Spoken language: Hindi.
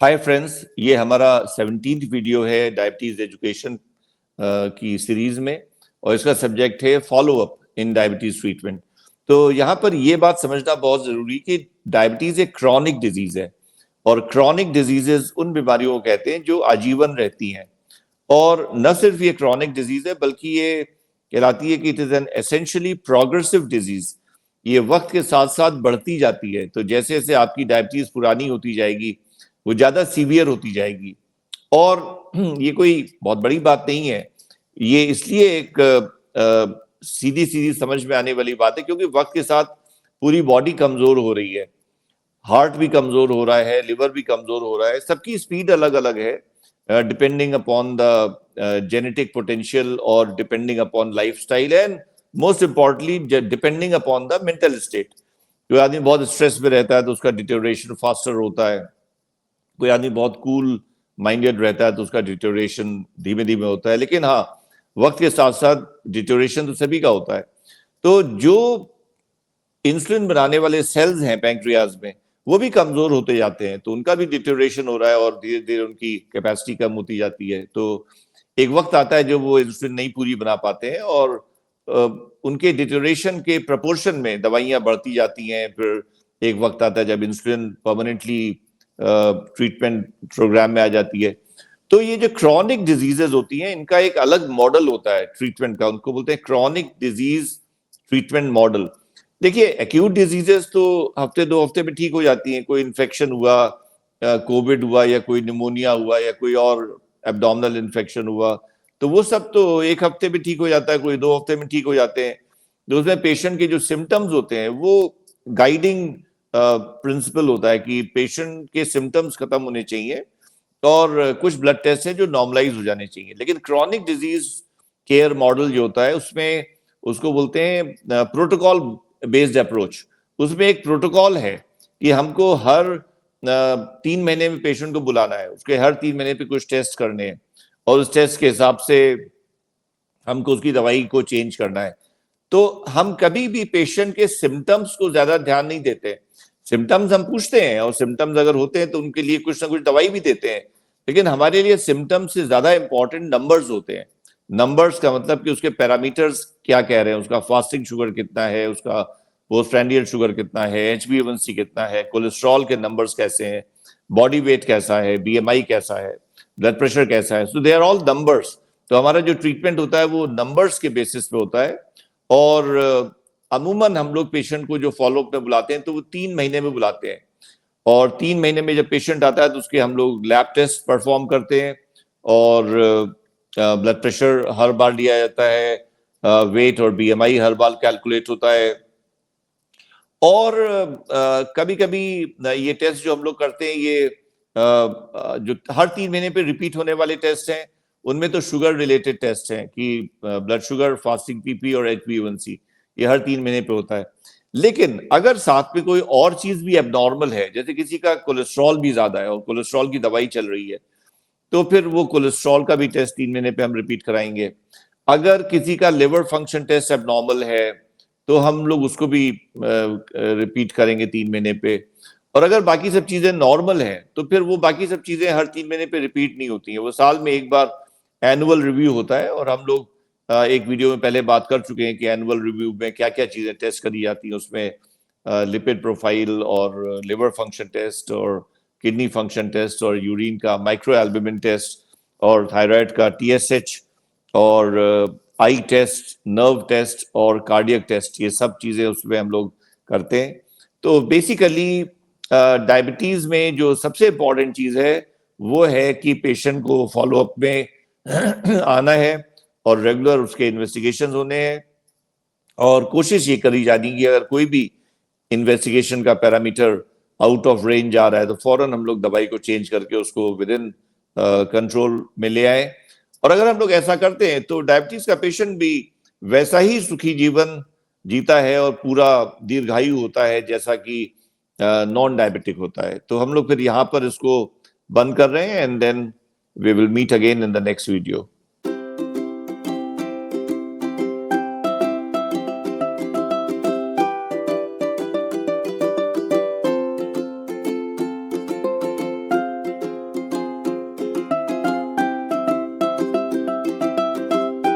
हाय फ्रेंड्स, ये हमारा 17th वीडियो है डायबिटीज एजुकेशन की सीरीज में और इसका सब्जेक्ट है follow up in diabetes treatment. तो यहाँ पर ये बात समझना बहुत जरूरी कि डायबिटीज एक क्रॉनिक डिजीज है और क्रॉनिक डिजीजेस उन बीमारियों को कहते हैं जो आजीवन रहती हैं। और न सिर्फ ये क्रॉनिक डिजीज है बल्कि ये कहलाती है कि it is an essentially progressive disease. ये वक्त के साथ साथ बढ़ती जाती है, तो जैसे जैसे आपकी डायबिटीज पुरानी होती जाएगी वो ज्यादा सीवियर होती जाएगी। और ये कोई बहुत बड़ी बात नहीं है, ये इसलिए एक सीधी सीधी समझ में आने वाली बात है क्योंकि वक्त के साथ पूरी बॉडी कमजोर हो रही है, हार्ट भी कमजोर हो रहा है, लिवर भी कमजोर हो रहा है। सबकी स्पीड अलग अलग है depending upon the genetic potential और depending upon lifestyle and most importantly depending upon the mental state. कोई आदमी बहुत स्ट्रेस में रहता है तो उसका डिटेरियोरेशन फास्टर होता है, कोई आदमी बहुत कूल माइंडेड रहता है तो उसका डिटेरियोरेशन धीमे धीमे होता है। लेकिन हाँ, वक्त के साथ साथ डिटेरियोरेशन तो सभी का होता है। तो जो इंसुलिन बनाने वाले सेल्स हैं पैंक्रियाज में वो भी कमजोर होते जाते हैं, तो उनका भी डिटेरियोरेशन हो रहा है और धीरे धीरे उनकी कैपेसिटी कम होती जाती है। तो एक वक्त आता है जब वो इंसुलिन नहीं पूरी बना पाते हैं और उनके डिटेरियोरेशन के प्रपोर्शन में दवाइयां बढ़ती जाती हैं। फिर एक वक्त आता है जब इंसुलिन परमानेंटली ट्रीटमेंट प्रोग्राम में आ जाती है। तो ये जो क्रॉनिक डिजीजेस होती हैं इनका एक अलग मॉडल होता है ट्रीटमेंट का, उनको बोलते हैं क्रॉनिक डिजीज ट्रीटमेंट मॉडल। देखिए, एक्यूट डिजीजेस तो हफ्ते दो हफ्ते में ठीक हो जाती हैं। कोई इन्फेक्शन हुआ, कोविड हुआ या कोई निमोनिया हुआ या कोई और एब्डोमिनल इन्फेक्शन हुआ, तो वो सब तो एक हफ्ते में ठीक हो जाता है, कोई 2 हफ्ते में ठीक हो जाते हैं। तो उसमें पेशेंट के जो सिम्टम्स होते हैं वो गाइडिंग प्रिंसिपल होता है कि पेशेंट के सिम्टम्स खत्म होने चाहिए और कुछ ब्लड टेस्ट हैं जो नॉर्मलाइज हो जाने चाहिए। लेकिन क्रॉनिक डिजीज केयर मॉडल जो होता है उसमें उसको बोलते हैं प्रोटोकॉल बेस्ड अप्रोच। उसमें एक प्रोटोकॉल है कि हमको हर 3 महीने में पेशेंट को बुलाना है, उसके हर 3 महीने पे कुछ टेस्ट करने हैं और उस टेस्ट के हिसाब से हमको उसकी दवाई को चेंज करना है। तो हम कभी भी पेशेंट के सिम्टम्स को ज्यादा ध्यान नहीं देते। सिम्टम्स हम पूछते हैं और सिम्टम्स अगर होते हैं तो उनके लिए कुछ ना कुछ दवाई भी देते हैं, लेकिन हमारे लिए सिम्टम्स से ज्यादा इंपॉर्टेंट नंबर्स होते हैं। नंबर्स का मतलब कि उसके पैरामीटर्स क्या कह रहे हैं, उसका फास्टिंग शुगर कितना है, उसका पोस्टप्रांडियल शुगर कितना है, HbA1c कितना है, कोलेस्ट्रॉल के नंबर्स कैसे हैं, बॉडी वेट कैसा है, BMI कैसा है, ब्लड प्रेशर कैसा है। सो दे आर ऑल नंबर्स। तो हमारा जो ट्रीटमेंट होता है वो नंबर्स के बेसिस पे होता है। और अमूमन हम लोग पेशेंट को जो फॉलोअप में बुलाते हैं तो वो 3 महीने में बुलाते हैं और 3 महीने में जब पेशेंट आता है तो उसके हम लोग लैब टेस्ट परफॉर्म करते हैं और ब्लड प्रेशर हर बार लिया जाता है, वेट और BMI हर बार कैलकुलेट होता है। और कभी कभी ये टेस्ट जो हम लोग करते हैं ये जो हर 3 महीने पे रिपीट होने वाले टेस्ट हैं उनमें तो शुगर रिलेटेड टेस्ट हैं कि ब्लड शुगर, फास्टिंग PP और HbA1c ये हर 3 महीने पे होता है। लेकिन अगर साथ में कोई और चीज भी एबनॉर्मल है, जैसे किसी का कोलेस्ट्रॉल भी ज्यादा है और कोलेस्ट्रॉल की दवाई चल रही है, तो फिर वो कोलेस्ट्रॉल का भी टेस्ट 3 महीने पे हम रिपीट कराएंगे। अगर किसी का लिवर फंक्शन टेस्ट एबनॉर्मल है तो हम लोग उसको भी रिपीट करेंगे 3 महीने पे। और अगर बाकी सब चीजें नॉर्मल हैं तो फिर वो बाकी सब चीजें हर 3 महीने पे रिपीट नहीं होती हैं, वो साल में एक बार एनुअल रिव्यू होता है। और हम लोग एक वीडियो में पहले बात कर चुके हैं कि एनुअल रिव्यू में क्या क्या चीजें टेस्ट करी जाती हैं। उसमें लिपिड प्रोफाइल और लिवर फंक्शन टेस्ट और किडनी फंक्शन टेस्ट और यूरिन का माइक्रो एल्बुमिन टेस्ट और थायराइड का TSH और आई टेस्ट, नर्व टेस्ट और कार्डियक टेस्ट, ये सब चीजें उसमें हम लोग करते हैं। तो बेसिकली डायबिटीज में जो सबसे इम्पोर्टेंट चीज है वो है कि पेशेंट को फॉलोअप में आना है और रेगुलर उसके इन्वेस्टिगेशन होने हैं और कोशिश ये करी जानी कि अगर कोई भी इन्वेस्टिगेशन का पैरामीटर आउट ऑफ रेंज आ रहा है तो फौरन हम लोग दवाई को चेंज करके उसको विद इन कंट्रोल में ले आए। और अगर हम लोग ऐसा करते हैं तो डायबिटीज का पेशेंट भी वैसा ही सुखी जीवन जीता है और पूरा दीर्घायु होता है जैसा कि नॉन डायबिटिक होता है। तो हम लोग फिर यहाँ पर इसको बंद कर रहे हैं and then we will meet again in the next video.